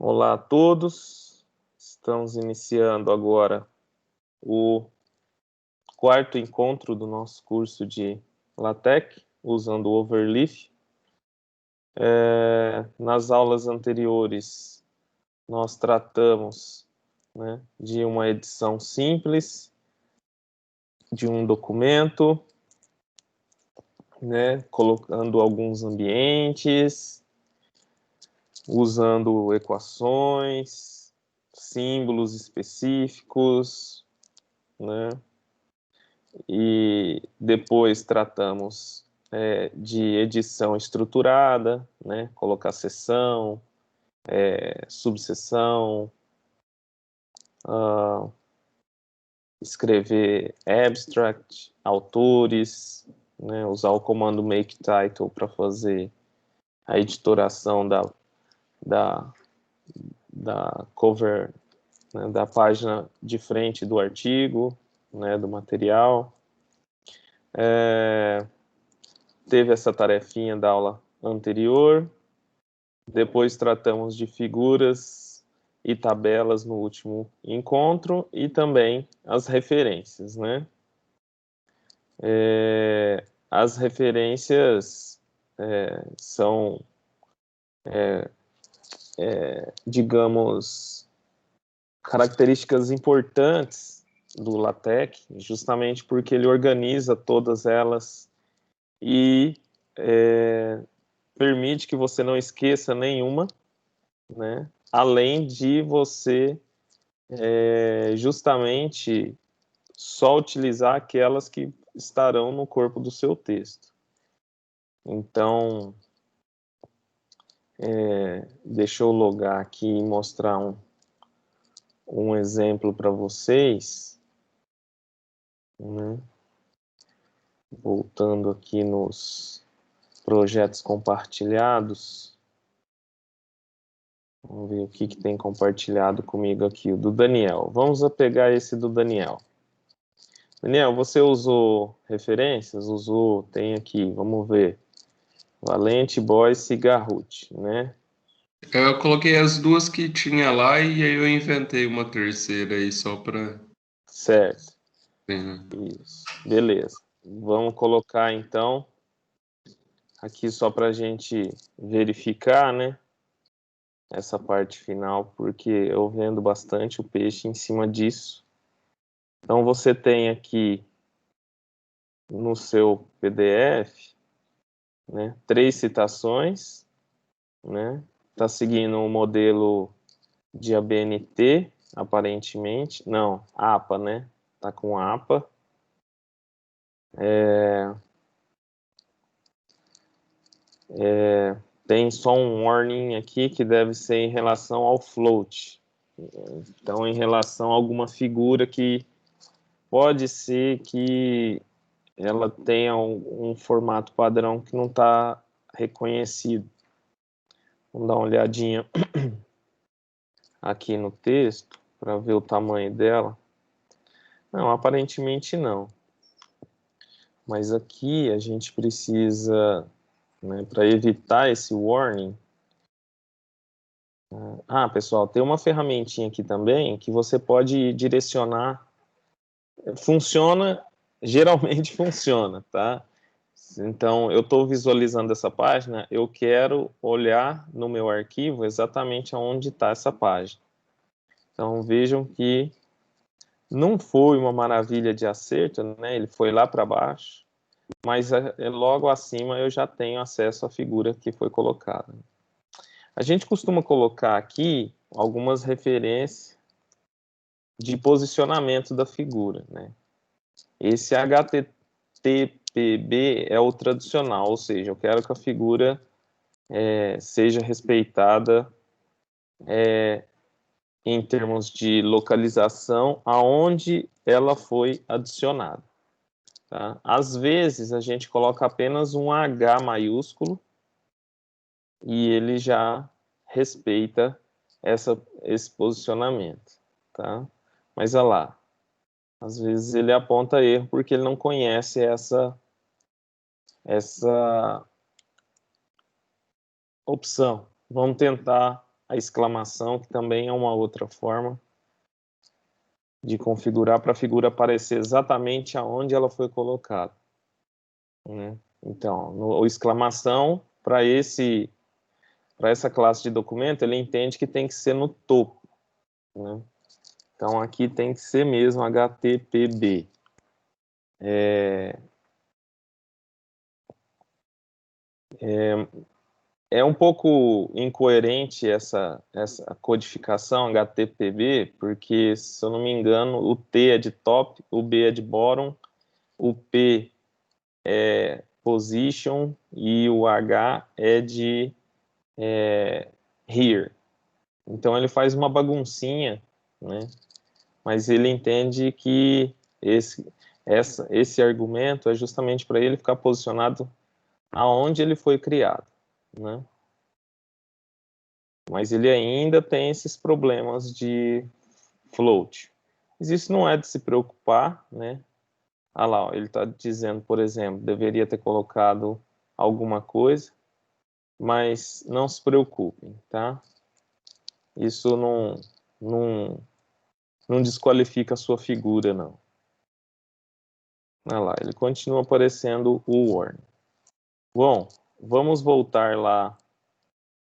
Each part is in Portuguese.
Olá a todos, estamos iniciando agora o quarto encontro do nosso curso de LaTeX, usando o Overleaf. Nas aulas anteriores, nós tratamos, de uma edição simples de um documento, colocando alguns ambientes, usando equações, símbolos específicos, E depois tratamos de edição estruturada, colocar seção, subseção, escrever abstract, autores, usar o comando make title para fazer a editoração da cover, da página de frente do artigo, do material. Teve essa tarefinha da aula anterior. Depois tratamos de figuras e tabelas no último encontro e também as referências, As referências são, digamos, características importantes do LaTeX, justamente porque ele organiza todas elas e permite que você não esqueça nenhuma, além de você justamente só utilizar aquelas que estarão no corpo do seu texto. Então, deixa eu logar aqui e mostrar um exemplo para vocês. Voltando aqui nos projetos compartilhados. Vamos ver o que tem compartilhado comigo aqui, o do Daniel. Vamos pegar esse do Daniel. Daniel, você usou referências? Usou, tem aqui, vamos ver. Valente, Boyce e Garrut, Eu coloquei as duas que tinha lá e aí eu inventei uma terceira aí só para... Certo. Isso. Beleza. Vamos colocar, então, aqui só para a gente verificar, essa parte final, porque eu vendo bastante o peixe em cima disso. Então, você tem aqui no seu PDF, 3 citações, Está seguindo o modelo de ABNT, aparentemente. Não, APA, Está com APA. Tem só um warning aqui que deve ser em relação ao float. Então, em relação a alguma figura que pode ser que ela tenha um formato padrão que não está reconhecido. Vamos dar uma olhadinha aqui no texto para ver o tamanho dela. Não, aparentemente não. Mas aqui a gente precisa, para evitar esse warning. Pessoal, tem uma ferramentinha aqui também que você pode direcionar. Funciona, geralmente funciona, tá? Então, eu estou visualizando essa página, eu quero olhar no meu arquivo exatamente aonde está essa página. Então, vejam que não foi uma maravilha de acerto, ele foi lá para baixo, mas logo acima eu já tenho acesso à figura que foi colocada. A gente costuma colocar aqui algumas referências de posicionamento da figura, Esse HTTPB é o tradicional, ou seja, eu quero que a figura seja respeitada em termos de localização aonde ela foi adicionada. Tá? Às vezes, a gente coloca apenas um H maiúsculo e ele já respeita esse posicionamento. Tá? Mas olha lá, às vezes ele aponta erro porque ele não conhece essa opção. Vamos tentar a exclamação, que também é uma outra forma de configurar para a figura aparecer exatamente aonde ela foi colocada, né? Então, o exclamação, para essa classe de documento, ele entende que tem que ser no topo, né? Então, aqui tem que ser mesmo HTTP. É um pouco incoerente essa codificação HTTP, porque, se eu não me engano, o T é de top, o B é de bottom, o P é position e o H é de here. Então ele faz uma baguncinha, né? Mas ele entende que esse argumento é justamente para ele ficar posicionado aonde ele foi criado, né? Mas ele ainda tem esses problemas de float. Mas isso não é de se preocupar, né? Ah lá, ó, ele está dizendo, por exemplo, deveria ter colocado alguma coisa, mas não se preocupem, tá? Isso não desqualifica a sua figura, não. Olha lá, ele continua aparecendo o warning. Bom, vamos voltar lá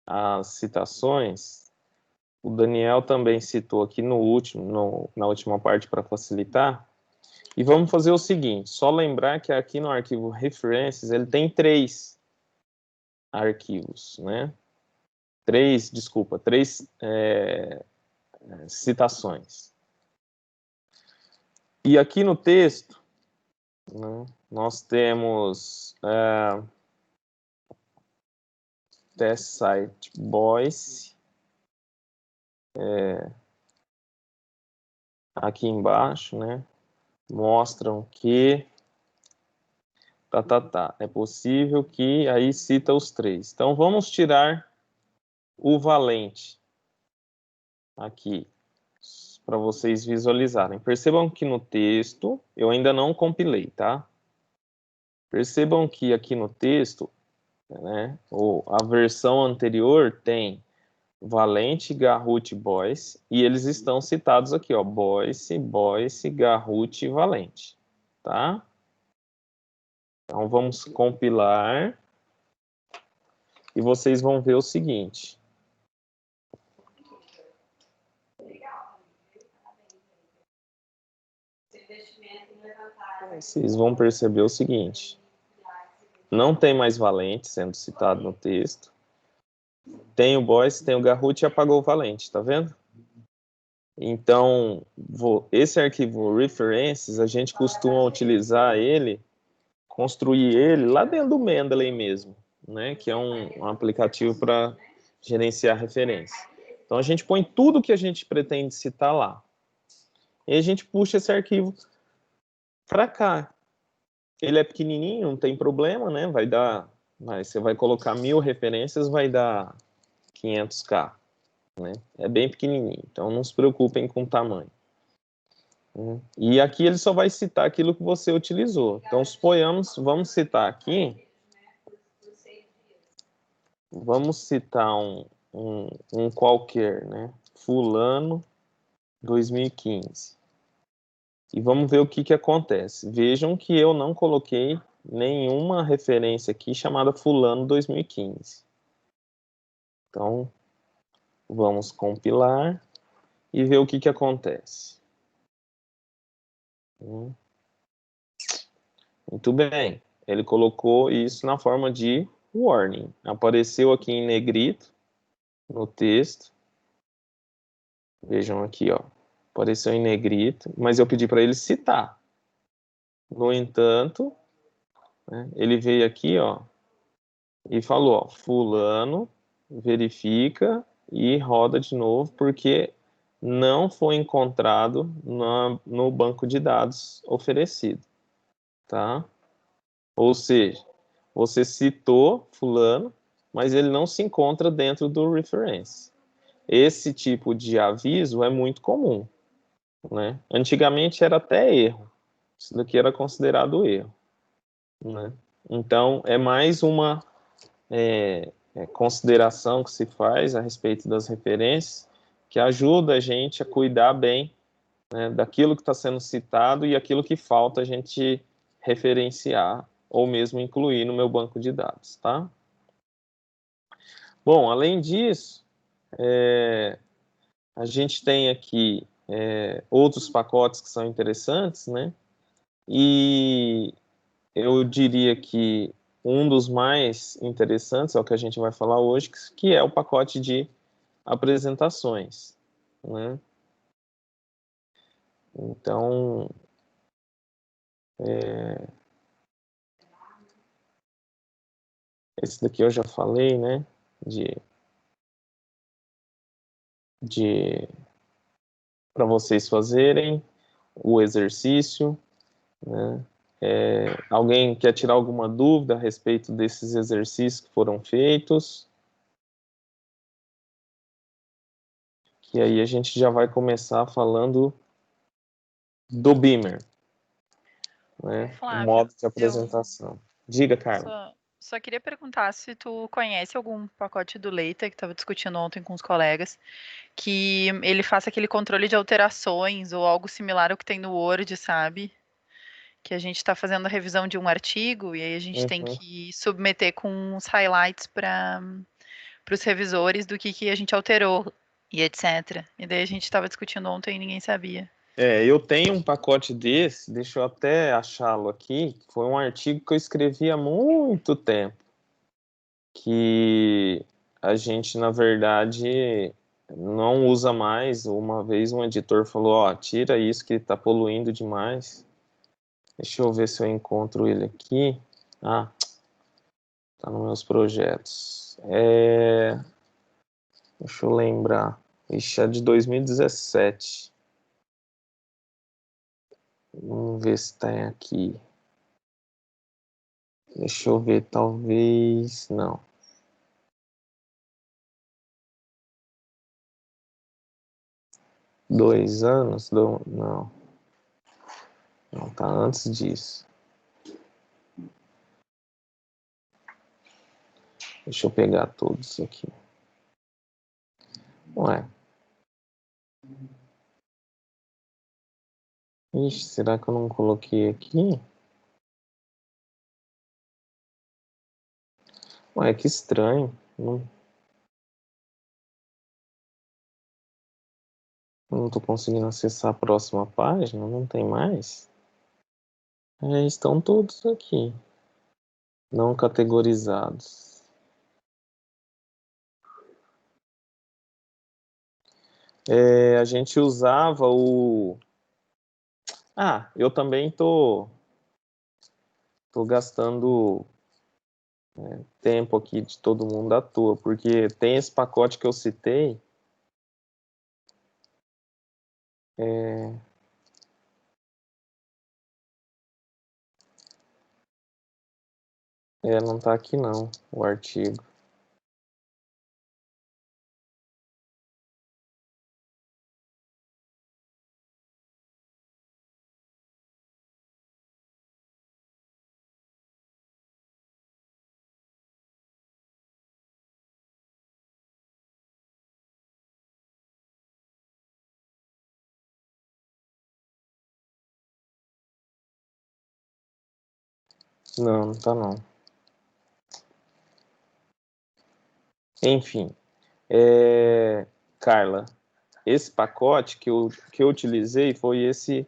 às citações. O Daniel também citou aqui na última parte para facilitar. E vamos fazer o seguinte, só lembrar que aqui no arquivo references ele tem 3 arquivos, né? 3 citações. E aqui no texto, né, nós temos test site boys, aqui embaixo, né, mostram que é possível que aí cita os 3. Então vamos tirar o valente aqui para vocês visualizarem. Percebam que no texto eu ainda não compilei, tá? Percebam que aqui no texto, né, a versão anterior tem Valente, Garrut, Boyce, e eles estão citados aqui, ó, Boyce, Garrut e Valente, tá? Então vamos compilar e vocês vão ver o seguinte. Vocês vão perceber o seguinte. Não tem mais Valente sendo citado no texto. Tem o Boyce, tem o Garrut e apagou o Valente, tá vendo? Então, esse arquivo references, a gente costuma utilizar ele, construir ele lá dentro do Mendeley mesmo, né? Que é um aplicativo para gerenciar referência. Então, a gente põe tudo que a gente pretende citar lá. E a gente puxa esse arquivo para cá. Ele é pequenininho, não tem problema, né? Você vai colocar 1000 referências, vai dar 500K, né? É bem pequenininho, então não se preocupem com o tamanho. E aqui ele só vai citar aquilo que você utilizou. Então, suponhamos, vamos citar aqui, vamos citar um qualquer, né? Fulano 2015. E vamos ver o que acontece. Vejam que eu não coloquei nenhuma referência aqui chamada Fulano 2015. Então, vamos compilar e ver o que acontece. Muito bem. Ele colocou isso na forma de warning. Apareceu aqui em negrito no texto. Vejam aqui, ó. Apareceu em negrito, mas eu pedi para ele citar. No entanto, né, ele veio aqui, ó, e falou, ó, fulano, verifica e roda de novo, porque não foi encontrado no banco de dados oferecido, tá? Ou seja, você citou fulano, mas ele não se encontra dentro do reference. Esse tipo de aviso é muito comum, né? Antigamente era até erro. Isso daqui era considerado erro, né? Então, é mais consideração que se faz a respeito das referências, que ajuda a gente a cuidar bem, né, daquilo que está sendo citado e aquilo que falta a gente referenciar ou mesmo incluir no meu banco de dados, tá? Bom, além disso, a gente tem aqui outros pacotes que são interessantes, né? E eu diria que um dos mais interessantes é o que a gente vai falar hoje, que é o pacote de apresentações, né? Então, esse daqui eu já falei, né? De para vocês fazerem o exercício, né? Alguém quer tirar alguma dúvida a respeito desses exercícios que foram feitos? Que aí a gente já vai começar falando do Beamer, né? O Flávio, modo de apresentação. Diga, Carla. só queria perguntar se tu conhece algum pacote do Leita que estava discutindo ontem com os colegas, que ele faça aquele controle de alterações ou algo similar ao que tem no Word, sabe? Que a gente está fazendo a revisão de um artigo e aí a gente tem Uhum. que submeter com os highlights para os revisores do que a gente alterou e etc. E daí a gente estava discutindo ontem e ninguém sabia. Eu tenho um pacote desse, deixa eu até achá-lo aqui. Foi um artigo que eu escrevi há muito tempo, que a gente, na verdade, não usa mais. Uma vez um editor falou, ó, tira isso que está poluindo demais. Deixa eu ver se eu encontro ele aqui. Ah, tá nos meus projetos. Deixa eu lembrar. Ixi, é de 2017. Vamos ver se tem aqui. Deixa eu ver, talvez. Não. Dois anos? Não. Não, tá antes disso. Deixa eu pegar todos aqui. Ué. Ixi, será que eu não coloquei aqui? Ué, que estranho. Não tô conseguindo acessar a próxima página, não tem mais? Estão todos aqui. Não categorizados. A gente usava o... eu também tô gastando tempo aqui de todo mundo à toa, porque tem esse pacote que eu citei. Não tá aqui não, o artigo. Não, não tá não. Enfim, Carla, esse pacote que eu utilizei foi esse...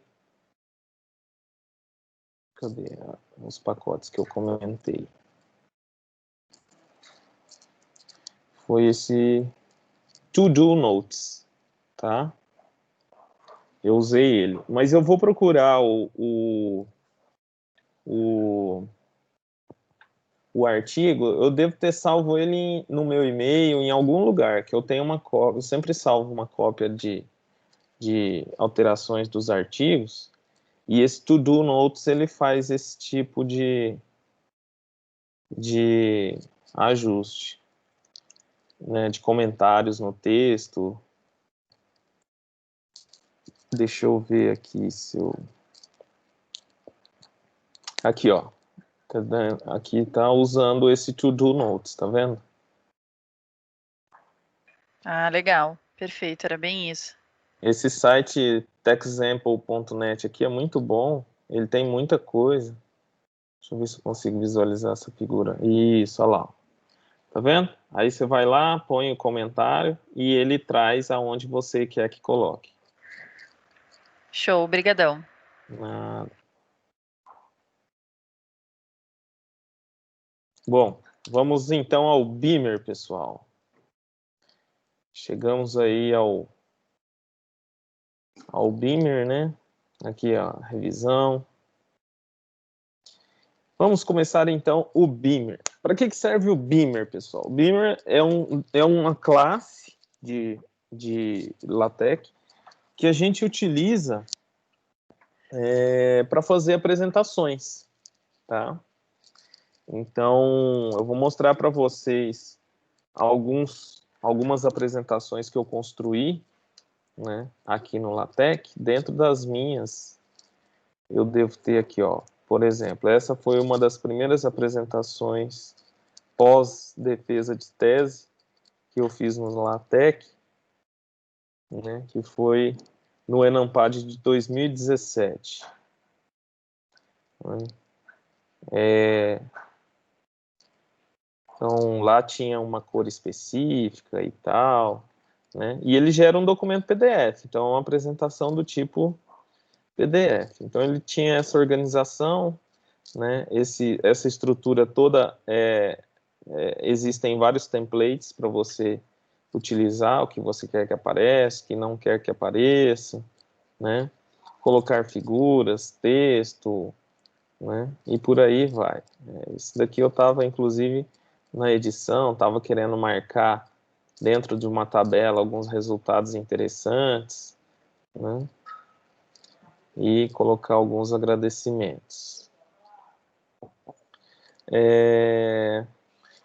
Cadê os pacotes que eu comentei? Foi esse To Do Notes, tá? Eu usei ele. Mas eu vou procurar o, o artigo. Eu devo ter salvo ele no meu e-mail, em algum lugar, que eu tenho uma cópia. Eu sempre salvo uma cópia de alterações dos artigos. E esse To Do Notes, ele faz esse tipo de ajuste, né, de comentários no texto. Deixa eu ver aqui se eu... Aqui, ó. Aqui tá usando esse To Do Notes, tá vendo? Ah, legal. Perfeito, era bem isso. Esse site techexample.net aqui é muito bom, ele tem muita coisa. Deixa eu ver se eu consigo visualizar essa figura. Isso, olha lá. Tá vendo? Aí você vai lá, põe o comentário e ele traz aonde você quer que coloque. Show, brigadão. Nada. Bom, vamos então ao Beamer, pessoal. Chegamos aí ao Beamer, né? Aqui a revisão. Vamos começar então o Beamer. Para que serve o Beamer, pessoal? O Beamer é uma classe de LaTeX que a gente utiliza para fazer apresentações, tá? Então, eu vou mostrar para vocês algumas apresentações que eu construí, né, aqui no LaTeX. Dentro das minhas, eu devo ter aqui, ó, por exemplo, essa foi uma das primeiras apresentações pós-defesa de tese que eu fiz no LaTeX, né, que foi no Enampad de 2017. Então, lá tinha uma cor específica e tal, né? E ele gera um documento PDF, então é uma apresentação do tipo PDF. Então, ele tinha essa organização, né? Essa estrutura toda, existem vários templates para você utilizar, o que você quer que apareça, o que não quer que apareça, né? Colocar figuras, texto, né? E por aí vai. Isso daqui eu estava, inclusive, na edição, estava querendo marcar dentro de uma tabela alguns resultados interessantes, né? E colocar alguns agradecimentos.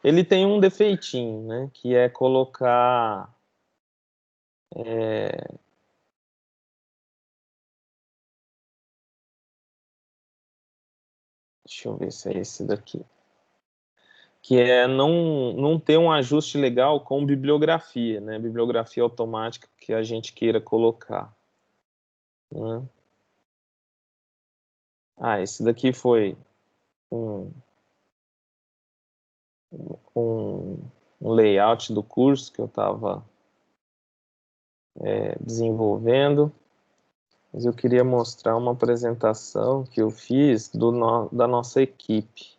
Ele tem um defeitinho, né? Que é colocar... Deixa eu ver se é esse daqui. Que é não ter um ajuste legal com bibliografia, né? Bibliografia automática que a gente queira colocar, né? Ah, esse daqui foi um, um layout do curso que eu estava desenvolvendo, mas eu queria mostrar uma apresentação que eu fiz da nossa equipe.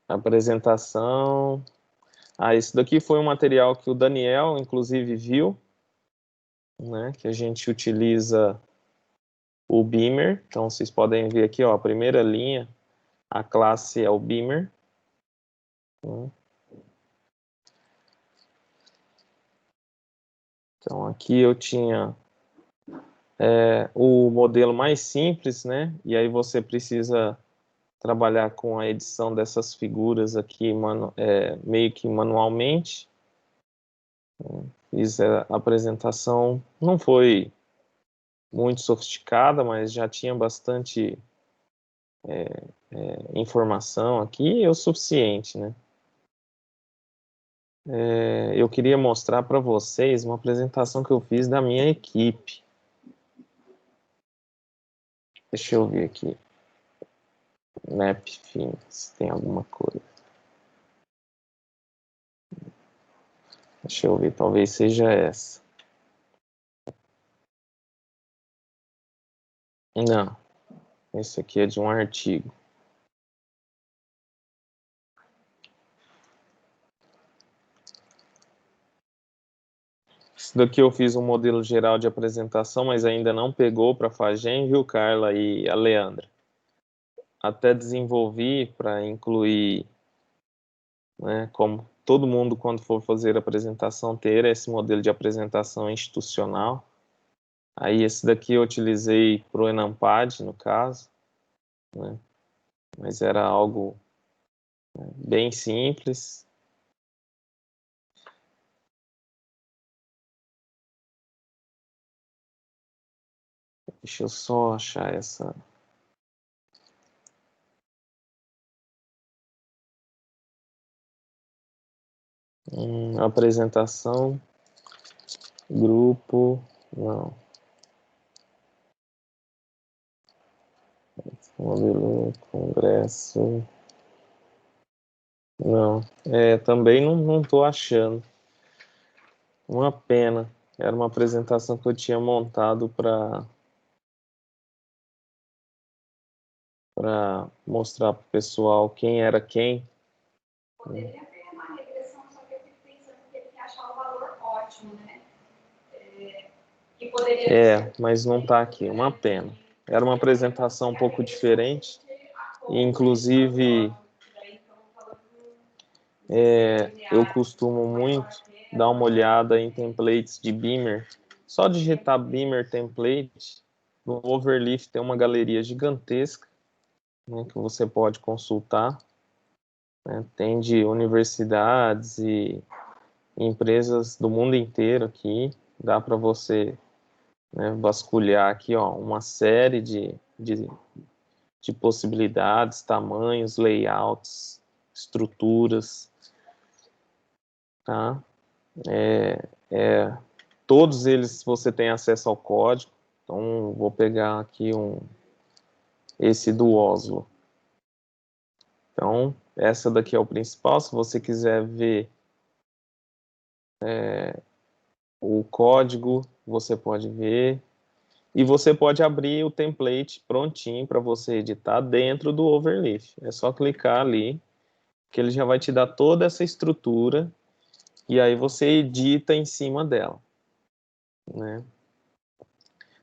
Apresentação... Ah, esse daqui foi um material que o Daniel, inclusive, viu, né, que a gente utiliza o Beamer. Então, vocês podem ver aqui, ó, a primeira linha, a classe é o Beamer. Então, aqui eu tinha o modelo mais simples, né? E aí você precisa trabalhar com a edição dessas figuras aqui meio que manualmente. Fiz a apresentação, não foi muito sofisticada, mas já tinha bastante informação aqui, é o suficiente, né? Eu queria mostrar para vocês uma apresentação que eu fiz da minha equipe. Deixa eu ver aqui. Map Fins, tem alguma coisa. Deixa eu ver, talvez seja essa. Não, esse aqui é de um artigo. Isso daqui eu fiz um modelo geral de apresentação, mas ainda não pegou para a Fagem, viu, Carla e a Leandra? Até desenvolvi para incluir, né, como todo mundo, quando for fazer apresentação, ter esse modelo de apresentação institucional. Aí esse daqui eu utilizei para o Enampad, no caso, né? Mas era algo bem simples. Deixa eu só achar essa... Apresentação, grupo, não. Modelo, congresso, não. Também não estou achando. Uma pena. Era uma apresentação que eu tinha montado para mostrar para o pessoal quem era quem. Poderia ter uma regressão, só que eu fico pensando que ele quer achar o valor ótimo, né? Que poderia mas não está aqui, uma pena. Era uma apresentação um pouco diferente, e inclusive eu costumo muito dar uma olhada em templates de Beamer. Só digitar Beamer Template, no Overleaf tem uma galeria gigantesca, né, que você pode consultar. Né? Tem de universidades e empresas do mundo inteiro aqui. Dá para você, né, vasculhar aqui, ó, uma série de possibilidades, tamanhos, layouts, estruturas, tá? Todos eles você tem acesso ao código. Então, vou pegar aqui esse do Oslo. Então, essa daqui é o principal. Se você quiser ver o código, você pode ver. E você pode abrir o template prontinho para você editar dentro do Overleaf. É só clicar ali, que ele já vai te dar toda essa estrutura, e aí você edita em cima dela, né?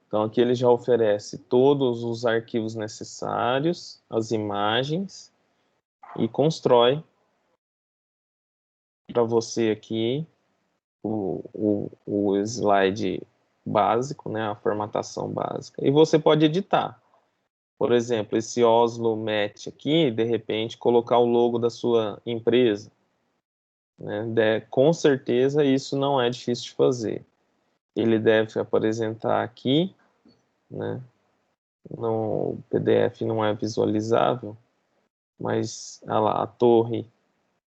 Então aqui ele já oferece todos os arquivos necessários, as imagens, e constrói para você aqui o slide básico, né, a formatação básica. E você pode editar. Por exemplo, esse Oslo Met aqui, de repente, colocar o logo da sua empresa. Né? Com certeza isso não é difícil de fazer. Ele deve apresentar aqui, né? No PDF não é visualizável, mas olha lá, a torre,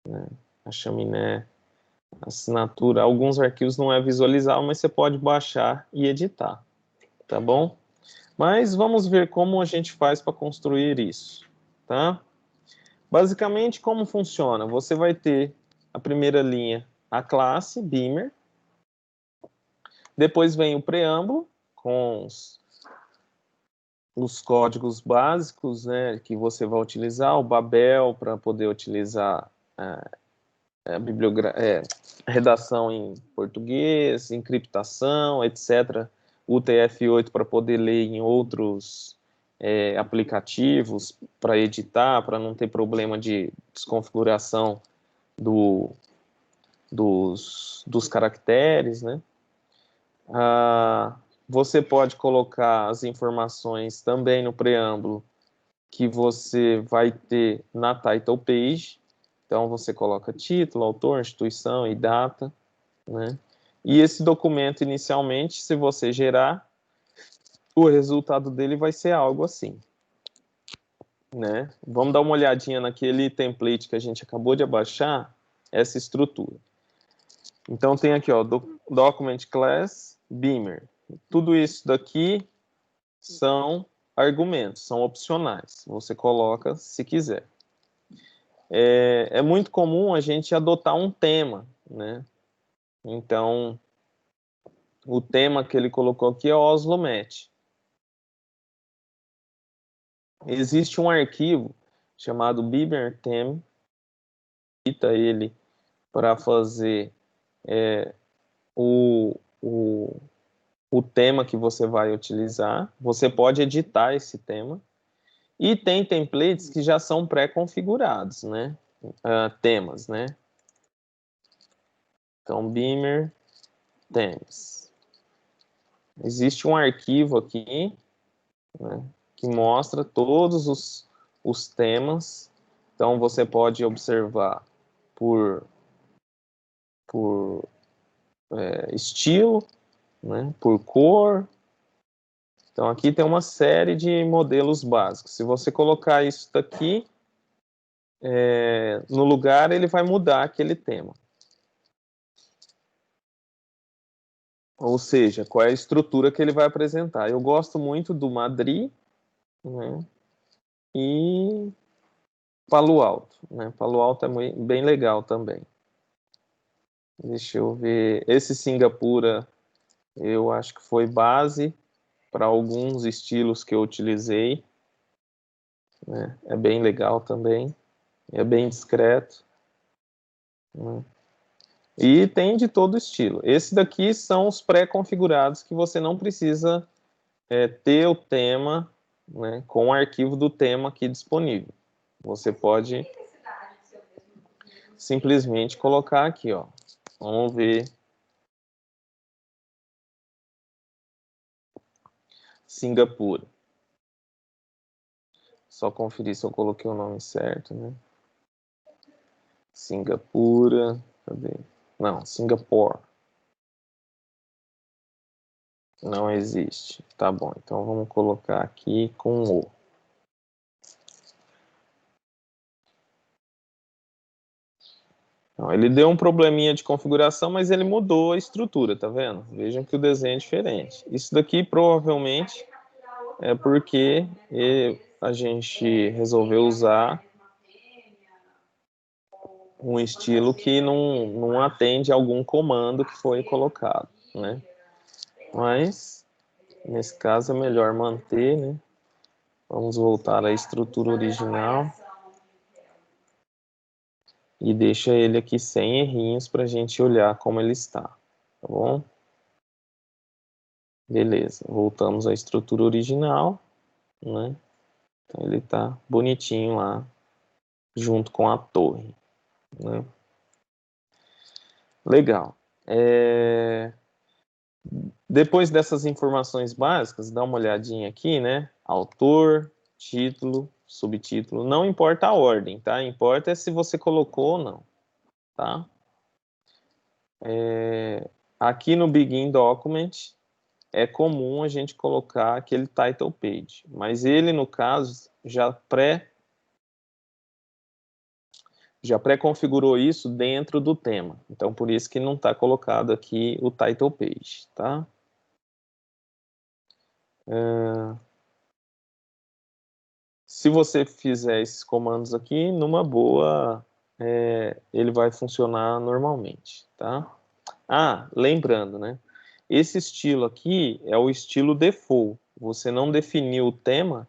né? A chaminé, a assinatura, alguns arquivos não é visualizável, mas você pode baixar e editar, tá bom? Mas vamos ver como a gente faz para construir isso, tá? Basicamente, como funciona? Você vai ter a primeira linha, a classe Beamer, depois vem o preâmbulo com os códigos básicos, né, que você vai utilizar, o Babel para poder utilizar a redação em português, encriptação, etc. O UTF-8 para poder ler em outros aplicativos para editar, para não ter problema de desconfiguração dos caracteres, né? Você pode colocar as informações também no preâmbulo que você vai ter na title page. Então, você coloca título, autor, instituição e data, né? E esse documento, inicialmente, se você gerar, o resultado dele vai ser algo assim, né? Vamos dar uma olhadinha naquele template que a gente acabou de abaixar, essa estrutura. Então, tem aqui, ó, Document Class, Beamer. Tudo isso daqui são argumentos, são opcionais. Você coloca se quiser. É muito comum a gente adotar um tema, né? Então, o tema que ele colocou aqui é Oslo Met. Existe um arquivo chamado Beamer Theme, cita ele para fazer o tema que você vai utilizar. Você pode editar esse tema. E tem templates que já são pré-configurados, né? Temas, né? Então, Beamer Themes. Existe um arquivo aqui, né, que mostra todos os temas. Então, você pode observar por estilo, né, por cor. Então, aqui tem uma série de modelos básicos. Se você colocar isso daqui no lugar, ele vai mudar aquele tema. Ou seja, qual é a estrutura que ele vai apresentar. Eu gosto muito do Madrid, né, e Palo Alto. Né? Palo Alto é bem legal também. Deixa eu ver. Esse Singapura, eu acho que foi base para alguns estilos que eu utilizei. Né? É bem legal também. É bem discreto. Né? E tem de todo estilo. Esse daqui são os pré-configurados que você não precisa ter o tema, né, com o arquivo do tema aqui disponível. Você pode simplesmente colocar aqui, ó. Vamos ver. Singapura. Só conferir se eu coloquei o nome certo, né? Singapura. Cadê? Não, Singapore. Não existe. Tá bom, então vamos colocar aqui com o. Então, ele deu um probleminha de configuração, mas ele mudou a estrutura, tá vendo? Vejam que o desenho é diferente. Isso daqui provavelmente é porque a gente resolveu usar um estilo que não atende a algum comando que foi colocado, né? Mas, nesse caso, é melhor manter, né? Vamos voltar à estrutura original. E deixa ele aqui sem errinhos para a gente olhar como ele está, tá bom? Beleza, voltamos à estrutura original, né? Então ele está bonitinho lá, junto com a torre, né? Legal. Depois dessas informações básicas, dá uma olhadinha aqui, né? Autor, título, subtítulo. Não importa a ordem, tá? Importa é se você colocou ou não, tá? Aqui no Begin Document, é comum a gente colocar aquele title page, mas ele, no caso, já pré-configurou isso dentro do tema. Então, por isso que não está colocado aqui o title page, tá? Se você fizer esses comandos aqui, numa boa, ele vai funcionar normalmente, tá? Ah, lembrando, né? Esse estilo aqui é o estilo default. Você não definiu o tema,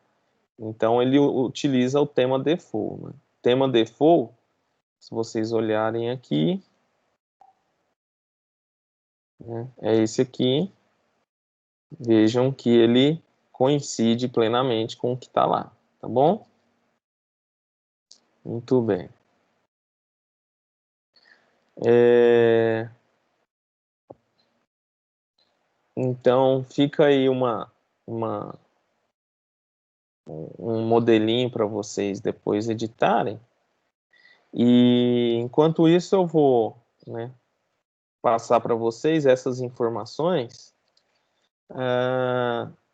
então ele utiliza o tema default. Né? Tema default, se vocês olharem aqui, né, é esse aqui. Vejam que ele coincide plenamente com o que está lá, tá bom? Muito bem. Então, fica aí um modelinho para vocês depois editarem. E enquanto isso, eu vou, né, passar para vocês essas informações.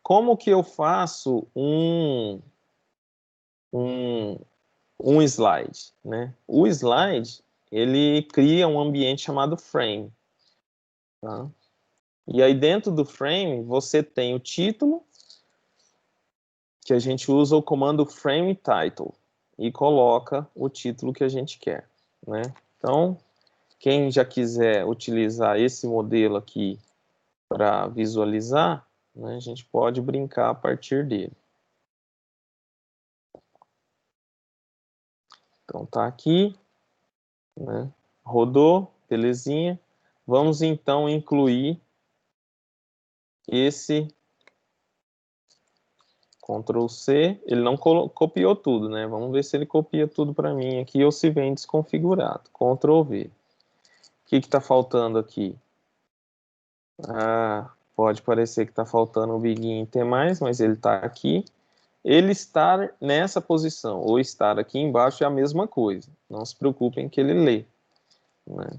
Como que eu faço um slide, né? O slide, ele cria um ambiente chamado frame, tá? E aí dentro do frame, você tem o título, que a gente usa o comando frame title e coloca o título que a gente quer, né? Então, quem já quiser utilizar esse modelo aqui para visualizar, né, a gente pode brincar a partir dele. Então, tá aqui, né? Rodou, belezinha. Vamos então incluir esse Ctrl C. Ele não copiou tudo, né? Vamos ver se ele copia tudo para mim aqui ou se vem desconfigurado. Ctrl V. O que está faltando aqui? Pode parecer que está faltando o Begin T+, mas ele está aqui. Ele estar nessa posição ou estar aqui embaixo é a mesma coisa. Não se preocupem que ele lê, né?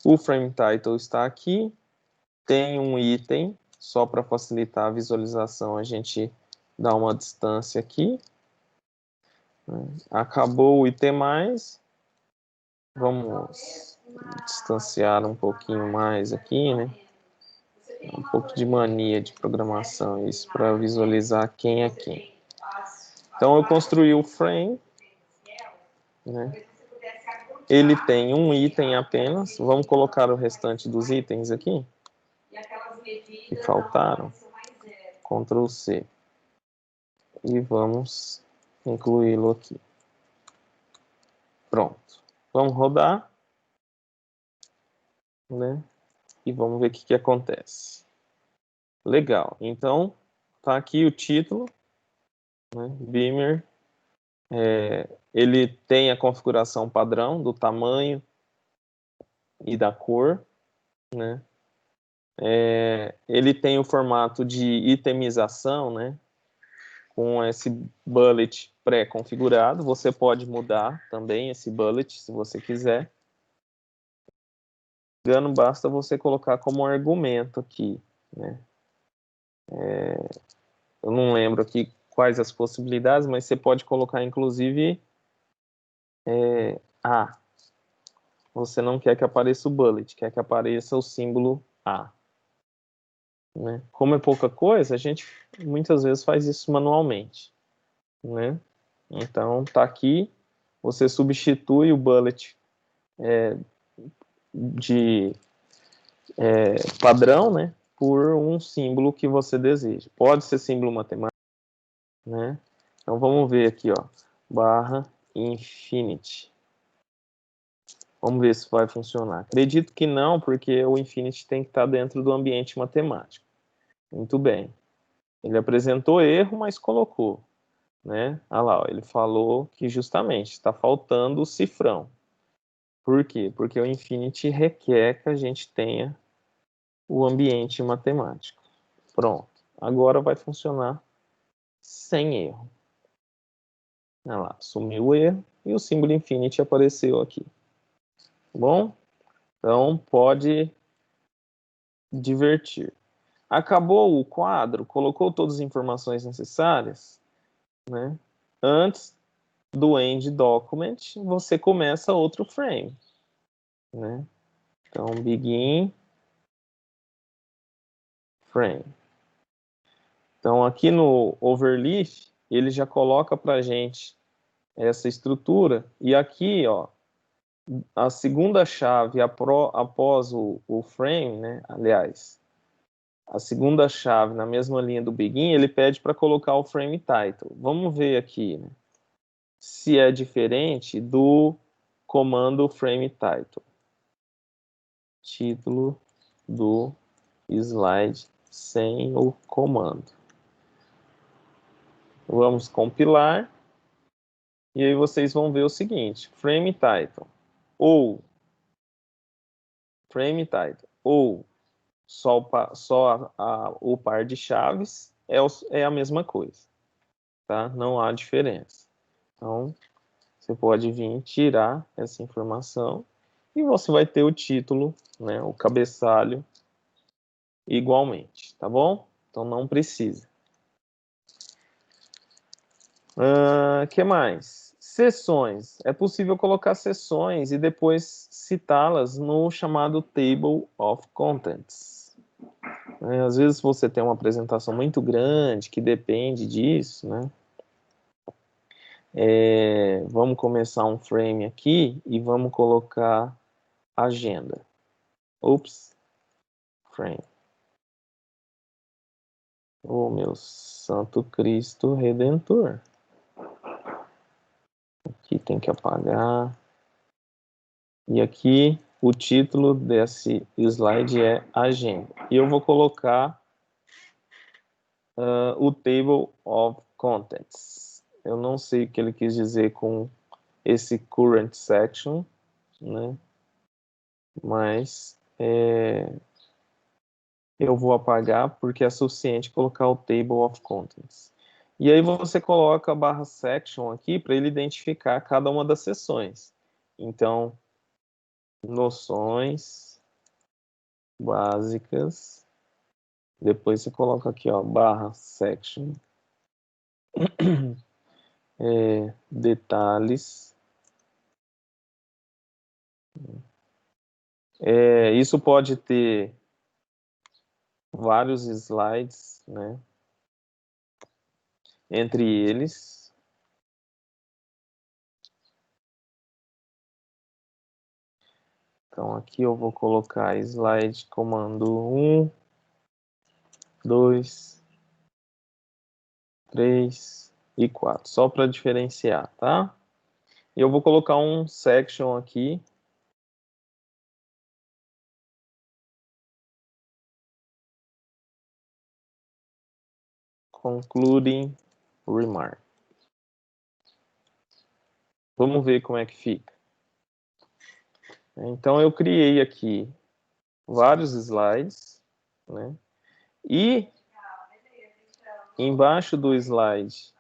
O Frame Title está aqui. Tem um item, só para facilitar a visualização, a gente dá uma distância aqui. Acabou o item+. Vamos distanciar um pouquinho mais aqui, né? Um pouco de mania de programação, isso, para visualizar quem é quem. Então, eu construí o frame, né? Ele tem um item apenas. Vamos colocar o restante dos itens aqui, que faltaram. Ctrl C. E vamos incluí-lo aqui. Pronto. Vamos rodar, né? E vamos ver o que acontece. Legal. Então, tá aqui o título, né? Beamer. Ele tem a configuração padrão do tamanho e da cor, né? Ele tem o formato de itemização, né? Com esse bullet pré-configurado. Você pode mudar também esse bullet, se você quiser. Basta você colocar como argumento aqui, né? Eu não lembro aqui quais as possibilidades, mas você pode colocar, inclusive, A. Você não quer que apareça o bullet, quer que apareça o símbolo A. Né? Como é pouca coisa, a gente muitas vezes faz isso manualmente. Né? Então, tá aqui, você substitui o bullet de padrão, né, por um símbolo que você deseja. Pode ser símbolo matemático, né? Então, vamos ver aqui, ó, barra infinity. Vamos ver se vai funcionar. Acredito que não, porque o infinity tem que estar dentro do ambiente matemático. Muito bem. Ele apresentou erro, mas colocou. Né? Olha lá, ó, ele falou que justamente está faltando o cifrão. Por quê? Porque o infinity requer que a gente tenha o ambiente matemático. Pronto. Agora vai funcionar sem erro. Olha lá, sumiu o erro e o símbolo infinity apareceu aqui. Bom? Então, pode divertir. Acabou o quadro, colocou todas as informações necessárias, né? Antes do end document, você começa outro frame, né? Então, begin frame. Então, aqui no overleaf, ele já coloca para a gente essa estrutura. E aqui, ó, a segunda chave após o frame, né? Aliás, a segunda chave na mesma linha do begin, ele pede para colocar o frame title. Vamos ver aqui, né? Se é diferente do comando frame title. Título do slide sem o comando. Vamos compilar. E aí vocês vão ver o seguinte, frame title ou só o par de chaves é a mesma coisa, tá? Não há diferença. Então, você pode vir tirar essa informação e você vai ter o título, né, o cabeçalho igualmente, tá bom? Então, não precisa. Que mais? Seções. É possível colocar seções e depois citá-las no chamado Table of Contents. Às vezes você tem uma apresentação muito grande que depende disso, né? Vamos começar um frame aqui e vamos colocar agenda. Ops, frame. Oh, meu Santo Cristo Redentor. Aqui tem que apagar. E aqui o título desse slide é agenda. E eu vou colocar o Table of Contents. Eu não sei o que ele quis dizer com esse current section, né? Mas eu vou apagar porque é suficiente colocar o Table of Contents. E aí você coloca a barra section aqui para ele identificar cada uma das seções. Então, noções básicas. Depois você coloca aqui, ó, barra section. Detalhes. Isso pode ter vários slides, né? Entre eles, então aqui eu vou colocar slide comando 1, 2, 3 e 4, só para diferenciar, tá? E eu vou colocar um section aqui. Concluding remark. Vamos ver como é que fica. Então, eu criei aqui vários slides, né? E embaixo do slide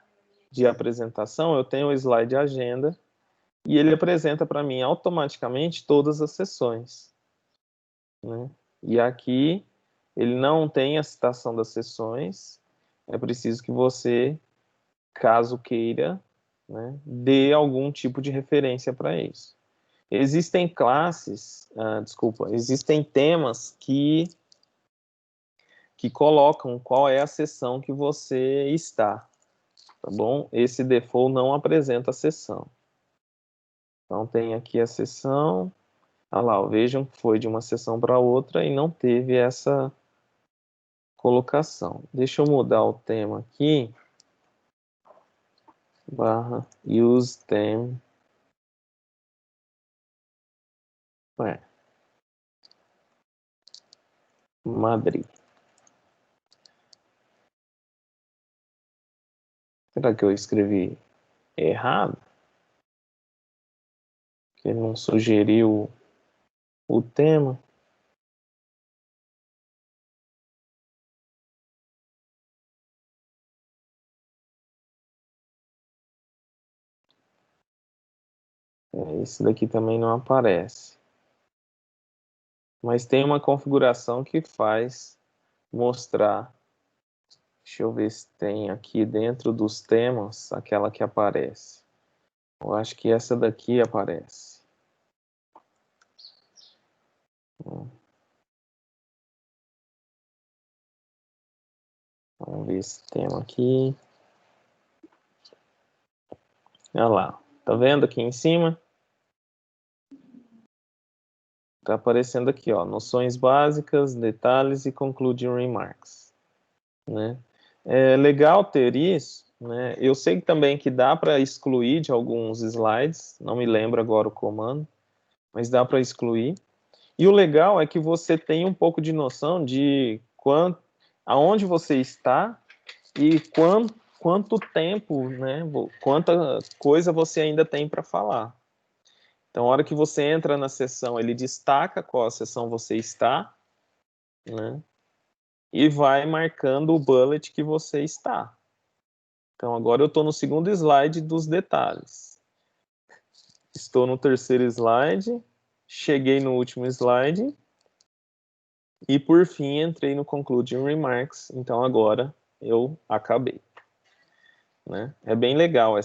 de apresentação, eu tenho o slide agenda e ele apresenta para mim automaticamente todas as sessões, né? E aqui ele não tem a citação das sessões, é preciso que você, caso queira, né, dê algum tipo de referência para isso. Existem classes, existem temas que colocam qual é a seção que você está, tá bom? Esse default não apresenta a seção. Então tem aqui a seção, olha lá, vejam que foi de uma seção para outra e não teve essa colocação. Deixa eu mudar o tema aqui, use theme, Madrid. Será que eu escrevi errado? Que não sugeriu o tema? Esse daqui também não aparece. Mas tem uma configuração que faz mostrar. Deixa eu ver se tem aqui dentro dos temas aquela que aparece. Eu acho que essa daqui aparece. Vamos ver esse tema aqui. Olha lá. Tá vendo aqui em cima? Tá aparecendo aqui, ó. Noções básicas, detalhes e concluding remarks, né? É legal ter isso, né? Eu sei também que dá para excluir de alguns slides, não me lembro agora o comando, mas dá para excluir. E o legal é que você tem um pouco de noção de aonde você está e quanto tempo, né? Quanta coisa você ainda tem para falar. Então, a hora que você entra na sessão, ele destaca qual sessão você está, né? E vai marcando o bullet que você está. Então, agora eu estou no segundo slide dos detalhes. Estou no terceiro slide, cheguei no último slide e, por fim, entrei no Concluding Remarks. Então, agora eu acabei, né? É bem legal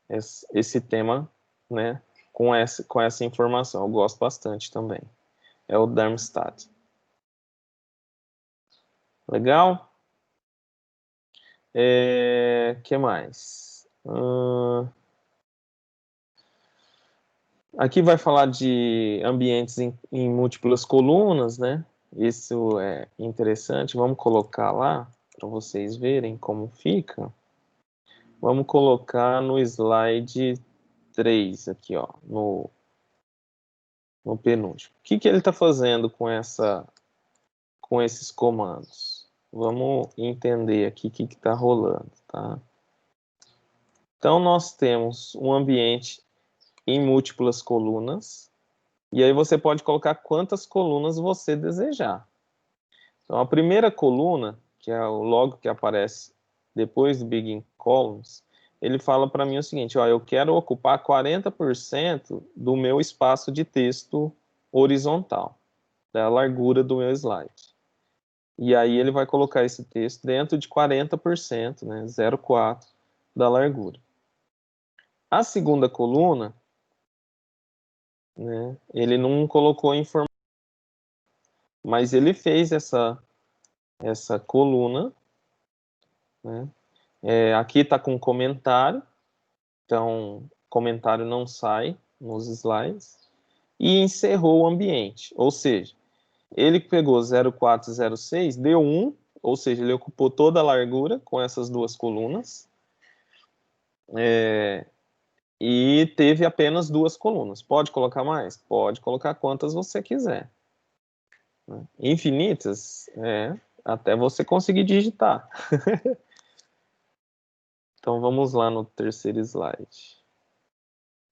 esse tema, né? Com essa informação. Eu gosto bastante também. É o Darmstadt. Legal? Que mais? Aqui vai falar de ambientes em múltiplas colunas, né? Isso é interessante. Vamos colocar lá para vocês verem como fica. Vamos colocar no slide 3 aqui, ó, no penúltimo. O que ele está fazendo com esses comandos? Vamos entender aqui o que está rolando, tá? Então, nós temos um ambiente em múltiplas colunas, e aí você pode colocar quantas colunas você desejar. Então, a primeira coluna, que é o logo que aparece depois do Begin Columns, ele fala para mim o seguinte, ó, eu quero ocupar 40% do meu espaço de texto horizontal, da largura do meu slide. E aí ele vai colocar esse texto dentro de 40%, né, 0,4 da largura. A segunda coluna, né, ele não colocou informação. mas ele fez essa coluna, né? Aqui está com comentário, então comentário não sai nos slides, e encerrou o ambiente, ou seja, ele pegou 0406, deu 1, ou seja, ele ocupou toda a largura com essas duas colunas, e teve apenas duas colunas. Pode colocar mais? Pode colocar quantas você quiser. Infinitas, até você conseguir digitar. Então vamos lá no terceiro slide.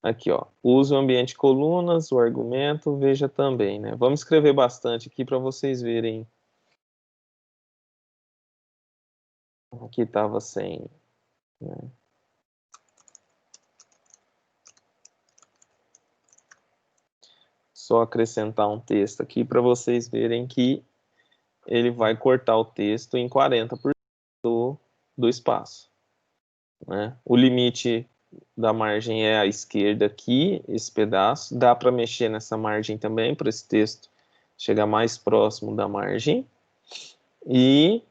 Aqui, ó, use o ambiente colunas, o argumento, veja também, né? Vamos escrever bastante aqui para vocês verem. Aqui estava sem, né? Só acrescentar um texto aqui para vocês verem que ele vai cortar o texto em 40% do espaço, né? O limite da margem é à esquerda aqui, esse pedaço. Dá para mexer nessa margem também, para esse texto chegar mais próximo da margem. E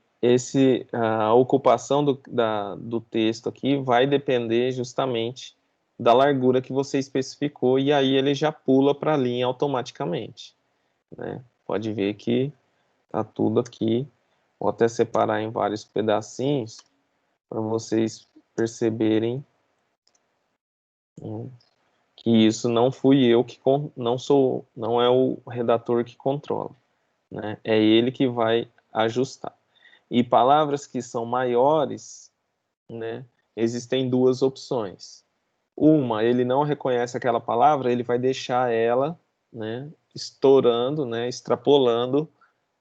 a ocupação do texto aqui vai depender justamente da largura que você especificou, e aí ele já pula para a linha automaticamente, né? Pode ver que tá tudo aqui. Vou até separar em vários pedacinhos para vocês perceberem que isso não fui eu que não é o redator que controla, né? É ele que vai ajustar. E palavras que são maiores, né? Existem duas opções. Uma, ele não reconhece aquela palavra, ele vai deixar ela, né, estourando, né, extrapolando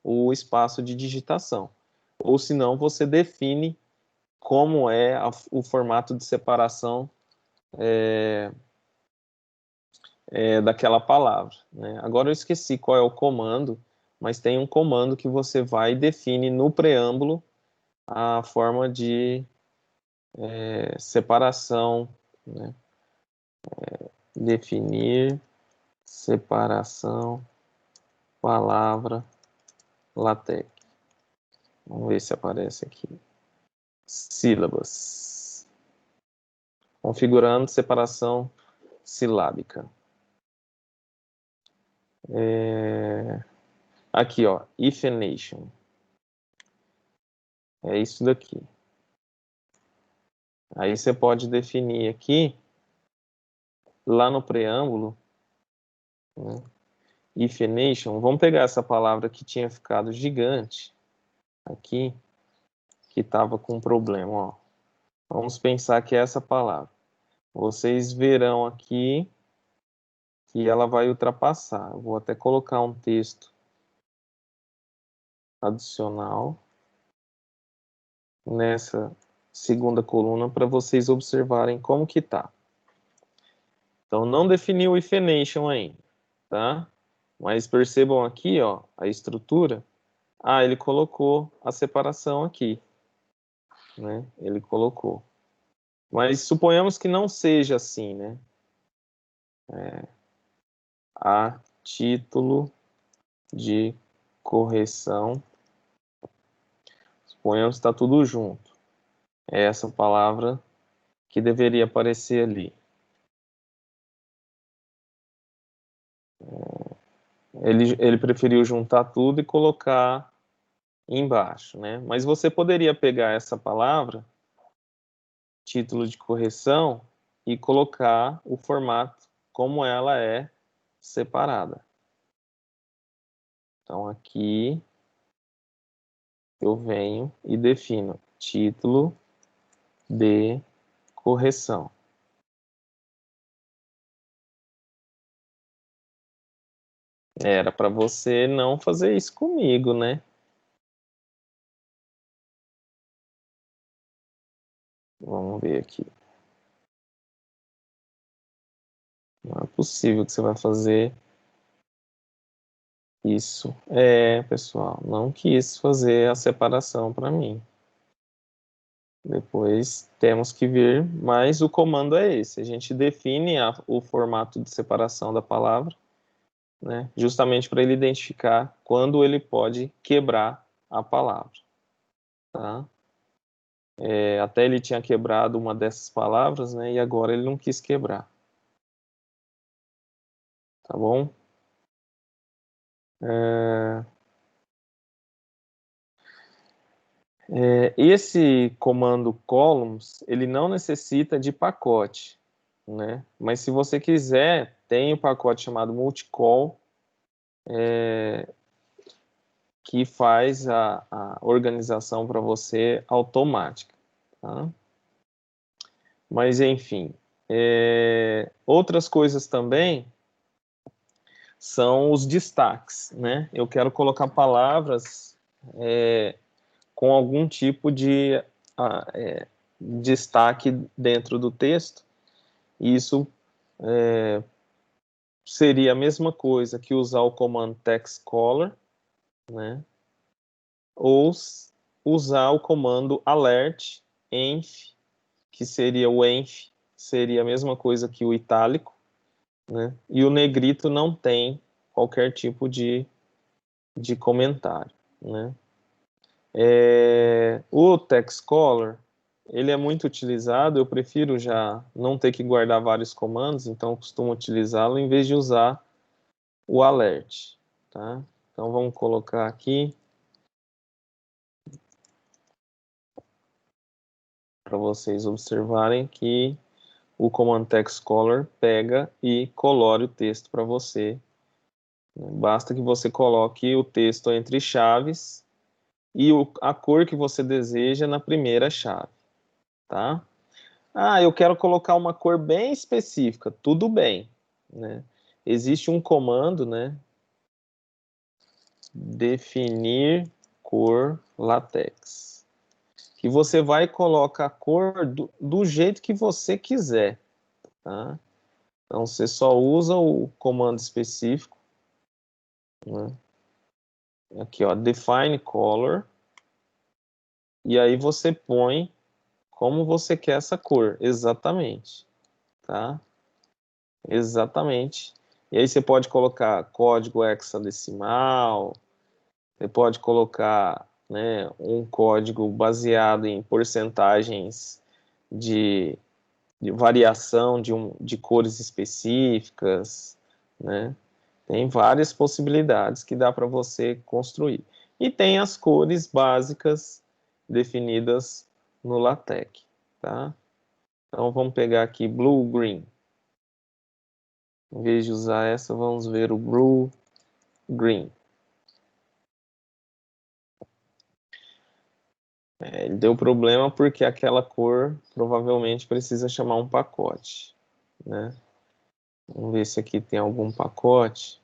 o espaço de digitação. Ou senão você define como é o formato de separação daquela palavra, né? Agora eu esqueci qual é o comando, mas tem um comando que você vai e define no preâmbulo a forma de separação, né? Definir separação palavra LaTeX. Vamos ver se aparece aqui. Sílabas. Configurando separação silábica. Aqui, ó, hyphenation. É isso daqui. Aí você pode definir aqui, lá no preâmbulo, né, hyphenation. Vamos pegar essa palavra que tinha ficado gigante aqui, que estava com problema, ó. Vamos pensar que é essa palavra. Vocês verão aqui que ela vai ultrapassar. Eu vou até colocar um texto adicional nessa segunda coluna para vocês observarem como que tá. Então não definiu o hyphenation ainda, tá? Mas percebam aqui, ó, a estrutura. Ah, ele colocou a separação aqui, né? Ele colocou. Mas suponhamos que não seja assim, né? A título de correção, suponhamos que está tudo junto. É essa palavra que deveria aparecer ali. Ele preferiu juntar tudo e colocar embaixo, né? Mas você poderia pegar essa palavra, título de correção, e colocar o formato como ela é separada. Então aqui eu venho e defino título de correção. Era para você não fazer isso comigo, né? Vamos ver aqui. Não é possível que você vai fazer isso. Pessoal, não quis fazer a separação para mim. Depois temos que vir, mas o comando é esse. A gente define o formato de separação da palavra né? Justamente para ele identificar quando ele pode quebrar a palavra, tá? Até ele tinha quebrado uma dessas palavras, né? E agora ele não quis quebrar. Tá bom? Esse comando columns, ele não necessita de pacote, né? Mas se você quiser, tem um pacote chamado multicol, que faz a organização para você automática, tá? Mas, enfim, outras coisas também são os destaques, né? Eu quero colocar palavras com algum tipo de destaque dentro do texto, e isso seria a mesma coisa que usar o comando text color, né? Ou usar o comando alert env, que seria o env, seria a mesma coisa que o itálico, né? E o negrito não tem qualquer tipo de comentário, né? O text color, ele é muito utilizado, eu prefiro já não ter que guardar vários comandos, então eu costumo utilizá-lo em vez de usar o alert, tá? Então vamos colocar aqui para vocês observarem que o comando text color pega e colore o texto para você. Basta que você coloque o texto entre chaves e a cor que você deseja na primeira chave, tá? Eu quero colocar uma cor bem específica, tudo bem, né? Existe um comando, né? Definir cor latex, que você vai e coloca a cor do jeito que você quiser, tá? Então, você só usa o comando específico, né? Aqui, ó, define color, e aí você põe como você quer essa cor, exatamente, tá? Exatamente. E aí você pode colocar código hexadecimal, você pode colocar, né, um código baseado em porcentagens de variação de cores específicas, né? Tem várias possibilidades que dá para você construir. E tem as cores básicas definidas no LaTeX, tá? Então vamos pegar aqui blue, green. Em vez de usar essa, vamos ver o blue, green. Ele deu problema porque aquela cor provavelmente precisa chamar um pacote, né? Vamos ver se aqui tem algum pacote.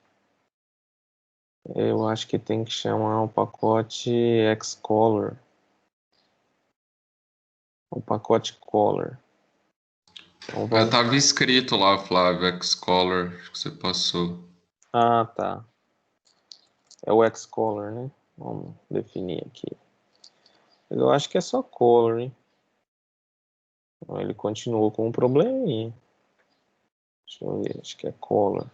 Eu acho que tem que chamar o pacote Xcolor. O pacote Color. Então, Tava escrito lá, Flávio, Xcolor, acho que você passou. Ah, tá. É o Xcolor, né? Vamos definir aqui. Eu acho que é só Color, hein? Então, ele continuou com um probleminha. Deixa eu ver, acho que é Color.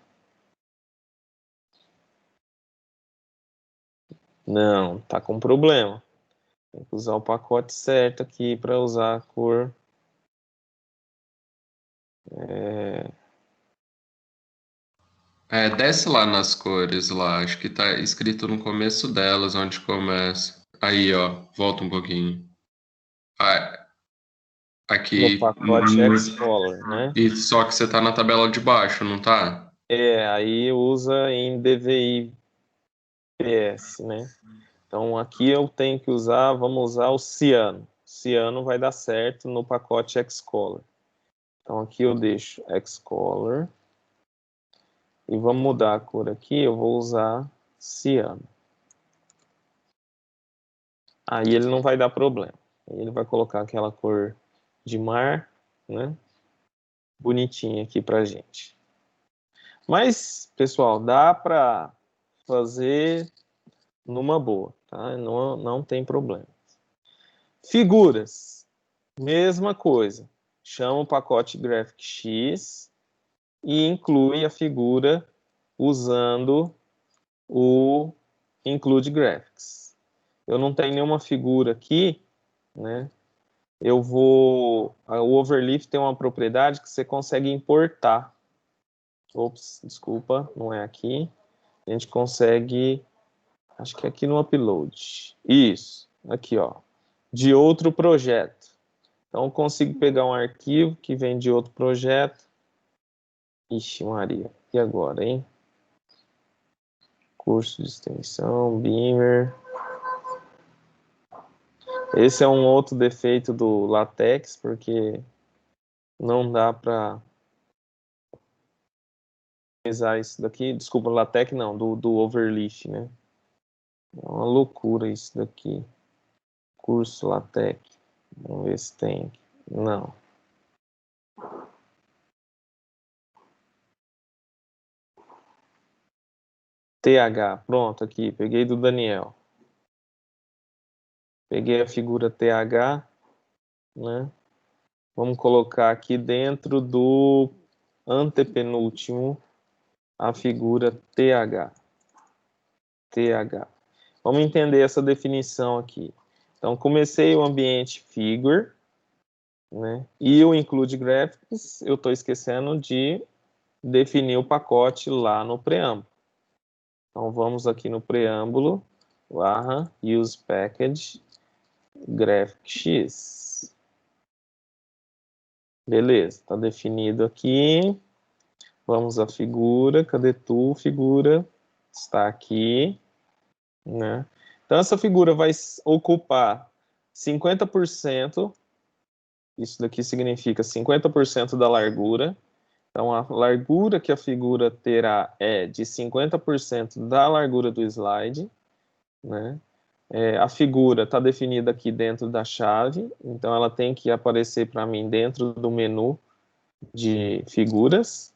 Não, tá com problema. Tem que usar o pacote certo aqui para usar a cor. Desce lá nas cores lá, acho que tá escrito no começo delas, onde começa. Aí, ó, volta um pouquinho. No Aqui. pacote Xcolor, né? E só que você tá na tabela de baixo, não tá? Aí usa em DVI PS, né? Então aqui eu tenho que usar, vamos usar o ciano. Ciano vai dar certo no pacote Xcolor. Então aqui eu deixo Xcolor. E vamos mudar a cor aqui, eu vou usar ciano. Aí ele não vai dar problema. Aí ele vai colocar aquela cor de mar, né? Bonitinha aqui pra gente. Mas, pessoal, dá para fazer numa boa, tá? Não tem problema. Figuras, mesma coisa. Chama o pacote GraphicX e inclui a figura usando o Include Graphics. Eu não tenho nenhuma figura aqui, né? O Overleaf tem uma propriedade que você consegue importar. Ops, desculpa, não é aqui. A gente consegue, acho que é aqui no Upload. Isso, aqui, ó, de outro projeto. Então, eu consigo pegar um arquivo que vem de outro projeto. Ixi, Maria, e agora, hein? Curso de extensão, Beamer. Esse é um outro defeito do LaTeX, porque não dá para usar isso daqui. Desculpa, LaTeX não, do Overleaf, né? É uma loucura isso daqui. Curso LaTeX. Vamos ver se tem. Não. TH, pronto, aqui, peguei do Daniel. Peguei a figura TH, né? Vamos colocar aqui dentro do antepenúltimo a figura TH. TH. Vamos entender essa definição aqui. Então, comecei o ambiente Figure, né? E o Include Graphics, eu estou esquecendo de definir o pacote lá no preâmbulo. Então, vamos aqui no preâmbulo, use package GraphicX. Beleza, está definido aqui. Vamos à figura. Cadê tu, figura? Está aqui, né? Então, essa figura vai ocupar 50%. Isso daqui significa 50% da largura. Então, a largura que a figura terá é de 50% da largura do slide, né? A figura está definida aqui dentro da chave, então ela tem que aparecer para mim dentro do menu de figuras.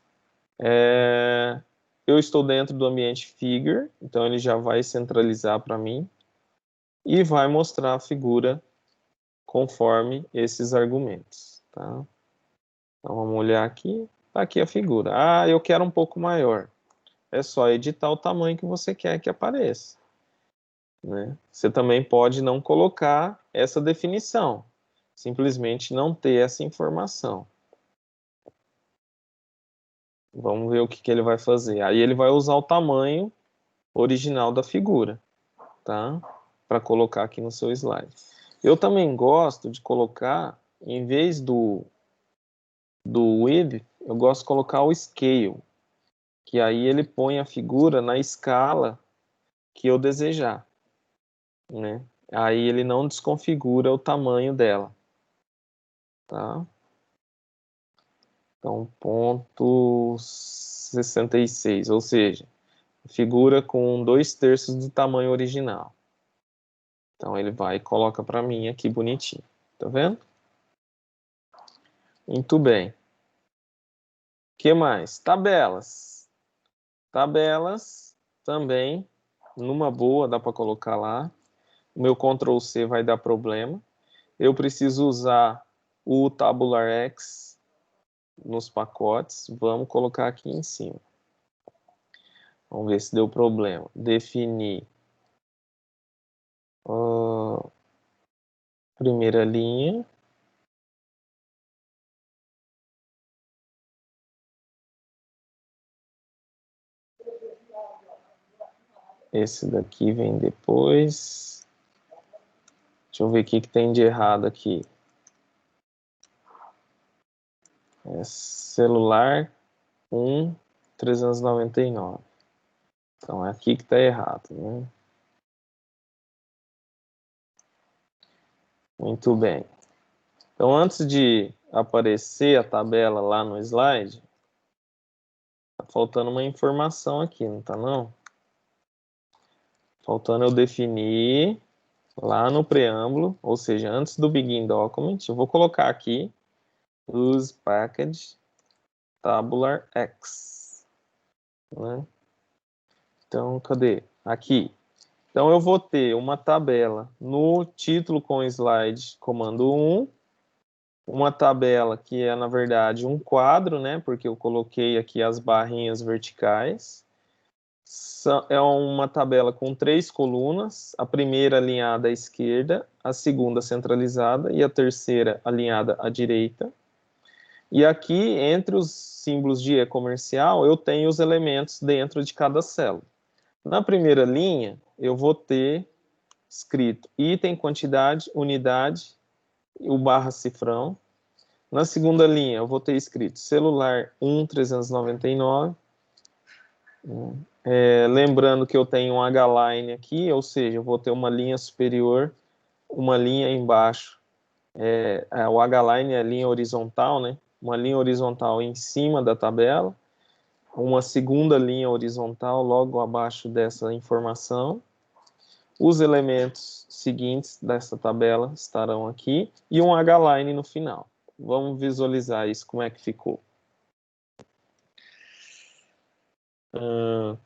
Eu estou dentro do ambiente Figure, então ele já vai centralizar para mim e vai mostrar a figura conforme esses argumentos, tá? Então vamos olhar aqui, tá aqui a figura. Ah, eu quero um pouco maior. É só editar o tamanho que você quer que apareça, né? Você também pode não colocar essa definição, simplesmente não ter essa informação. Vamos ver o que ele vai fazer. Aí ele vai usar o tamanho original da figura, tá? Para colocar aqui no seu slide. Eu também gosto de colocar, em vez do width, eu gosto de colocar o scale, que aí ele põe a figura na escala que eu desejar, né? Aí ele não desconfigura o tamanho dela, tá? Então, ponto 66, ou seja, figura com 2/3 do tamanho original. Então, ele vai e coloca para mim aqui bonitinho, tá vendo? Muito bem. O que mais? Tabelas. Tabelas também, numa boa, dá para colocar lá. O meu Ctrl+C vai dar problema. Eu preciso usar o Tabular X nos pacotes. Vamos colocar aqui em cima. Vamos ver se deu problema. Definir primeira linha. Esse daqui vem depois. Deixa eu ver o que tem de errado aqui. Celular 399. Então é aqui que está errado, né? Muito bem. Então, antes de aparecer a tabela lá no slide, tá faltando uma informação aqui, não tá não? Faltando eu definir lá no preâmbulo, ou seja, antes do Begin Document, eu vou colocar aqui Use Package Tabular X, né? Então, cadê? Aqui. Então, eu vou ter uma tabela no título com slide comando 1, uma tabela que é, na verdade, um quadro, né? Porque eu coloquei aqui as barrinhas verticais. É uma tabela com 3 colunas, a primeira alinhada à esquerda, a segunda centralizada e a terceira alinhada à direita. E aqui, entre os símbolos de e-comercial, eu tenho os elementos dentro de cada célula. Na primeira linha, eu vou ter escrito item, quantidade, unidade e o barra cifrão. Na segunda linha, eu vou ter escrito celular 1.399. Lembrando que eu tenho um H-line aqui, ou seja, eu vou ter uma linha superior, uma linha embaixo. O H-line é a linha horizontal, né? Uma linha horizontal em cima da tabela, uma segunda linha horizontal logo abaixo dessa informação. Os elementos seguintes dessa tabela estarão aqui e um H-line no final. Vamos visualizar isso, como é que ficou.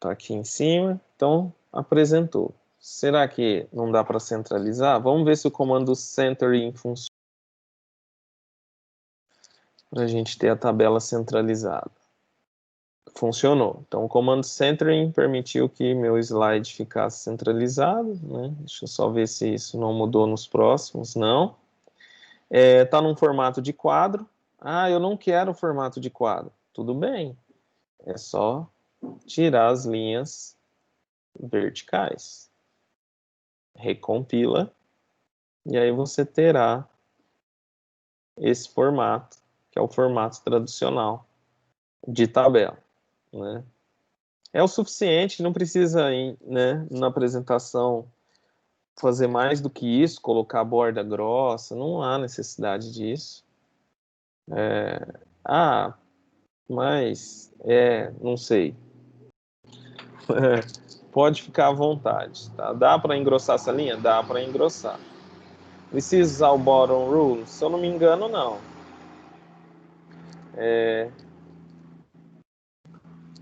Tá aqui em cima, então apresentou. Será que não dá para centralizar? Vamos ver se o comando centering funciona para a gente ter a tabela centralizada. Funcionou. Então o comando centering permitiu que meu slide ficasse centralizado, né? Deixa eu só ver se isso não mudou nos próximos. Não. Tá num formato de quadro. Ah, eu não quero formato de quadro. Tudo bem. É só tirar as linhas verticais. Recompila. E aí você terá esse formato, que é o formato tradicional de tabela, né? É o suficiente, não precisa, né, na apresentação fazer mais do que isso, colocar borda grossa, não há necessidade disso. Mas, não sei. Pode ficar à vontade, tá? Dá para engrossar essa linha? Dá para engrossar. Precisa usar o bottom rule? Se eu não me engano, não.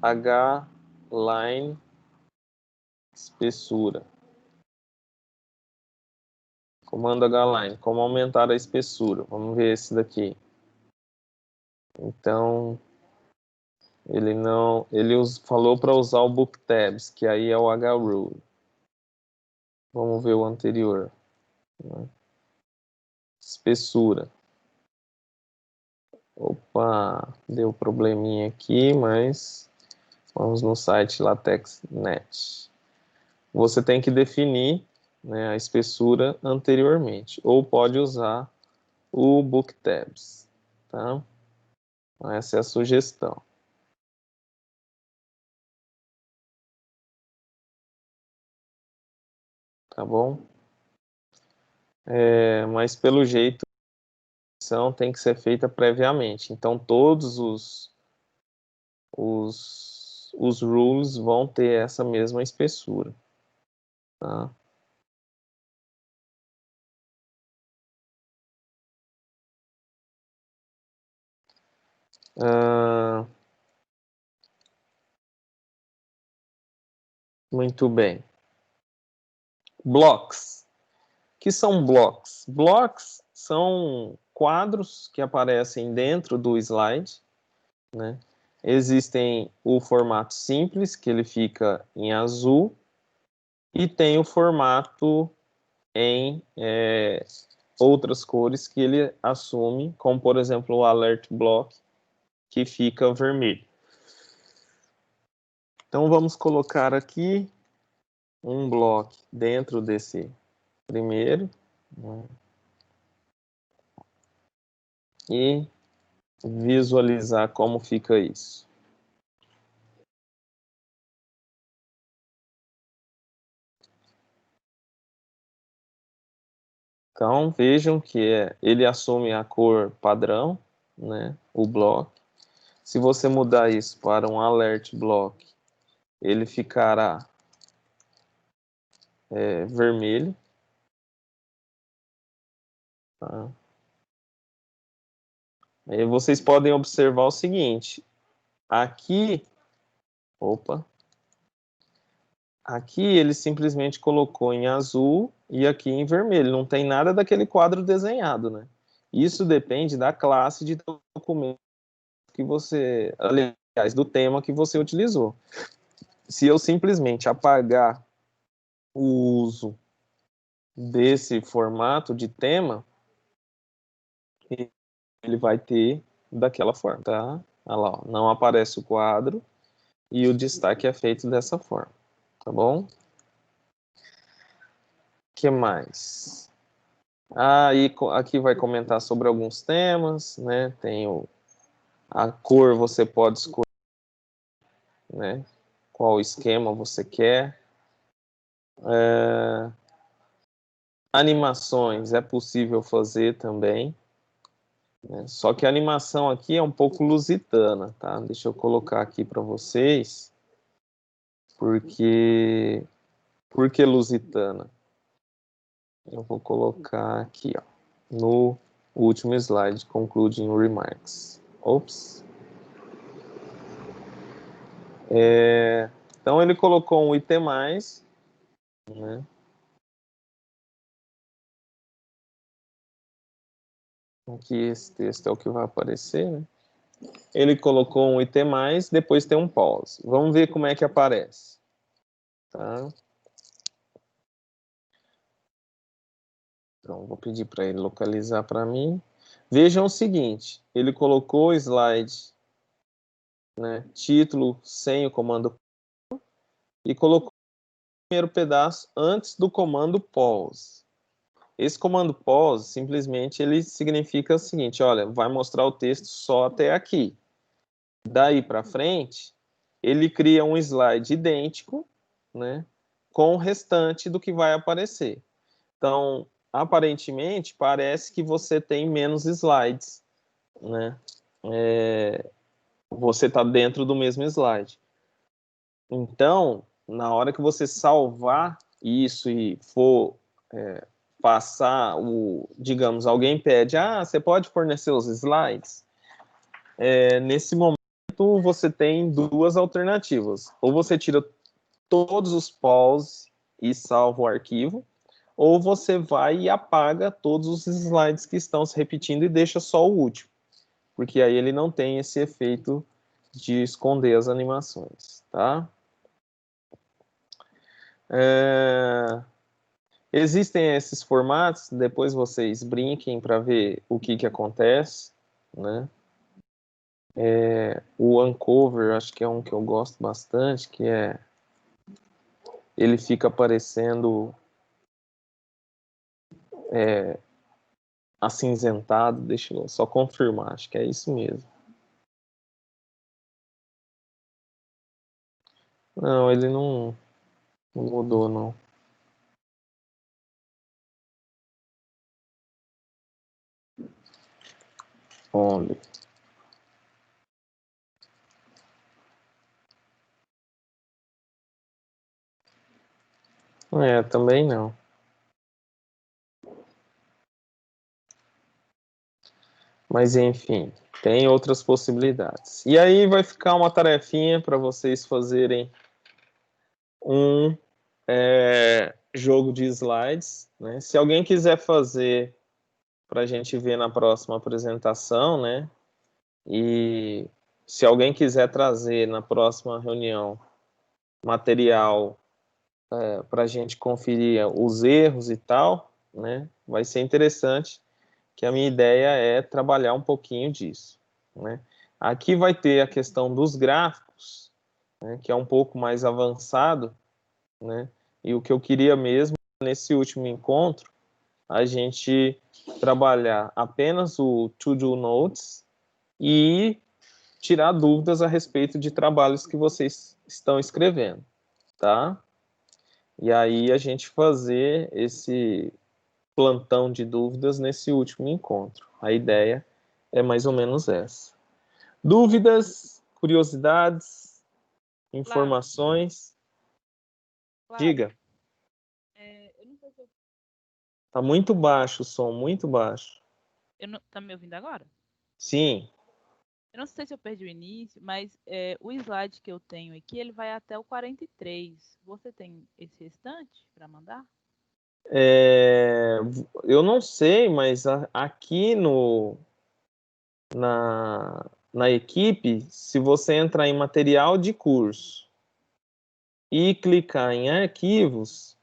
H-line espessura. Comando H-line. Como aumentar a espessura? Vamos ver esse daqui. Então, ele falou para usar o book tabs, que aí é o H-rule. Vamos ver o anterior. Né? Espessura. Opa, deu probleminha aqui, mas vamos no site LaTeX.net. Você tem que definir, né, a espessura anteriormente, ou pode usar o book tabs, tá? Essa é a sugestão. Tá bom? Mas pelo jeito a ação tem que ser feita previamente. Então todos os rules vão ter essa mesma espessura. Tá? Muito bem. Blocks. O que são blocks? Blocks são quadros que aparecem dentro do slide, né? Existem o formato simples, que ele fica em azul, e tem o formato em outras cores que ele assume, como por exemplo o alert block, que fica vermelho. Então vamos colocar aqui um bloco dentro desse primeiro, né? E visualizar como fica isso. Então vejam que ele assume a cor padrão, né? O bloco. Se você mudar isso para um alert block, ele ficará vermelho. Tá? Aí vocês podem observar o seguinte, aqui ele simplesmente colocou em azul e aqui em vermelho, não tem nada daquele quadro desenhado, né? Isso depende da classe de documento que você, aliás, do tema que você utilizou. se eu simplesmente apagar o uso desse formato de tema, ele vai ter daquela forma, tá? Olha lá, ó, não aparece o quadro e o destaque é feito dessa forma, tá bom? O que mais? Aí aqui vai comentar sobre alguns temas, né? Tem a cor, você pode escolher, né? Qual esquema você quer. Animações é possível fazer também, né? Só que a animação aqui é um pouco lusitana, tá? Deixa eu colocar aqui para vocês, por que lusitana? Eu vou colocar aqui, ó, no último slide, concluding remarks. Ops. Então ele colocou um item mais, né? Aqui esse texto é o que vai aparecer, né? Ele colocou um item mais, depois tem um pause. Vamos ver como é que aparece, tá? Então vou pedir para ele localizar para mim. Vejam o seguinte, ele colocou o slide, né, título sem o comando e colocou o primeiro pedaço antes do comando pause. Esse comando pause, simplesmente, ele significa o seguinte, olha, vai mostrar o texto só até aqui. Daí para frente, ele cria um slide idêntico, né, com o restante do que vai aparecer. Então, aparentemente, parece que você tem menos slides, né? Você está dentro do mesmo slide. Então, na hora que você salvar isso e for passar digamos, alguém pede, você pode fornecer os slides? Nesse momento, você tem duas alternativas. Ou você tira todos os pause e salva o arquivo, ou você vai e apaga todos os slides que estão se repetindo e deixa só o último, porque aí ele não tem esse efeito de esconder as animações, tá? Existem esses formatos, depois vocês brinquem para ver o que acontece, né? O Uncover, acho que é um que eu gosto bastante, que ele fica aparecendo acinzentado, deixa eu só confirmar, acho que é isso mesmo. Não, ele não mudou, não. Only. Também não. Mas enfim, tem outras possibilidades. E aí vai ficar uma tarefinha para vocês fazerem um jogo de slides, né? Se alguém quiser fazer para a gente ver na próxima apresentação, né? E se alguém quiser trazer na próxima reunião material para a gente conferir os erros e tal, né? Vai ser interessante, que a minha ideia é trabalhar um pouquinho disso, né? Aqui vai ter a questão dos gráficos, né, que é um pouco mais avançado, né? E o que eu queria mesmo nesse último encontro, a gente trabalhar apenas o To-Do Notes e tirar dúvidas a respeito de trabalhos que vocês estão escrevendo, tá? E aí a gente fazer esse plantão de dúvidas nesse último encontro. A ideia é mais ou menos essa. Dúvidas, curiosidades, informações? Diga. Eu não sei se Tá muito baixo o som, muito baixo. tá me ouvindo agora? Sim. Eu não sei se eu perdi o início, mas o slide que eu tenho aqui, ele vai até o 43. Você tem esse restante para mandar? Eu não sei, mas aqui na equipe, se você entrar em material de curso e clicar em arquivos,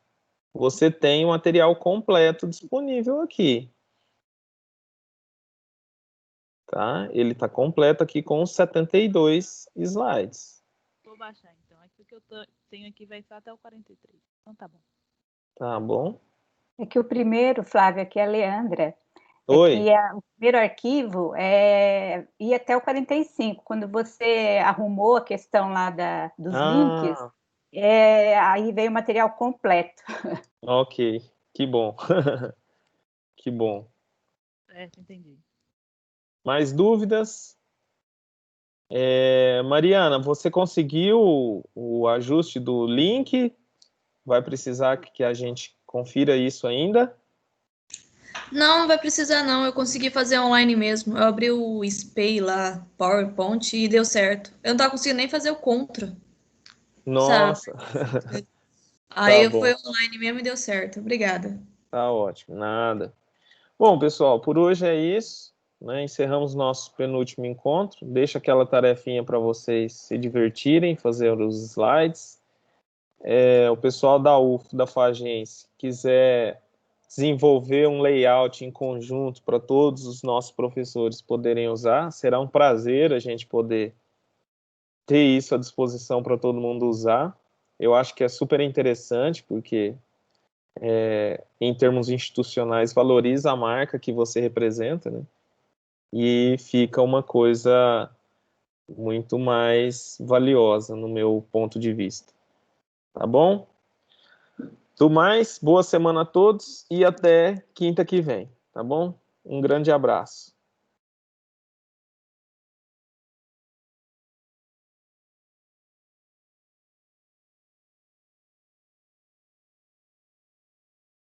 você tem o material completo disponível aqui. Tá? Ele está completo aqui com os 72 slides. Vou baixar, então. Aqui o que eu tenho aqui vai só até o 43. Então tá bom. Tá bom? É que o primeiro, Flávia, aqui é a Leandra. Oi. O primeiro arquivo ia até o 45. Quando você arrumou a questão lá dos links, aí veio o material completo. Ok, que bom. Que bom. Entendi. Mais dúvidas? Mariana, você conseguiu o ajuste do link? Vai precisar que a gente confira isso ainda? Não vai precisar não, eu consegui fazer online mesmo. Eu abri o SPay lá, PowerPoint, e deu certo. Eu não tava conseguindo nem fazer o contra. Nossa. Sabe? Aí Tá foi bom. online mesmo e deu certo. Obrigada. Tá ótimo, nada. Bom, pessoal, por hoje é isso, né? Encerramos nosso penúltimo encontro. Deixa aquela tarefinha para vocês se divertirem, fazer os slides. O pessoal da UF, da Fagência, quiser desenvolver um layout em conjunto para todos os nossos professores poderem usar, será um prazer a gente poder ter isso à disposição para todo mundo usar. Eu acho que é super interessante, porque em termos institucionais valoriza a marca que você representa, né? E fica uma coisa muito mais valiosa no meu ponto de vista. Tá bom? Do mais, boa semana a todos e até quinta que vem, tá bom? Um grande abraço.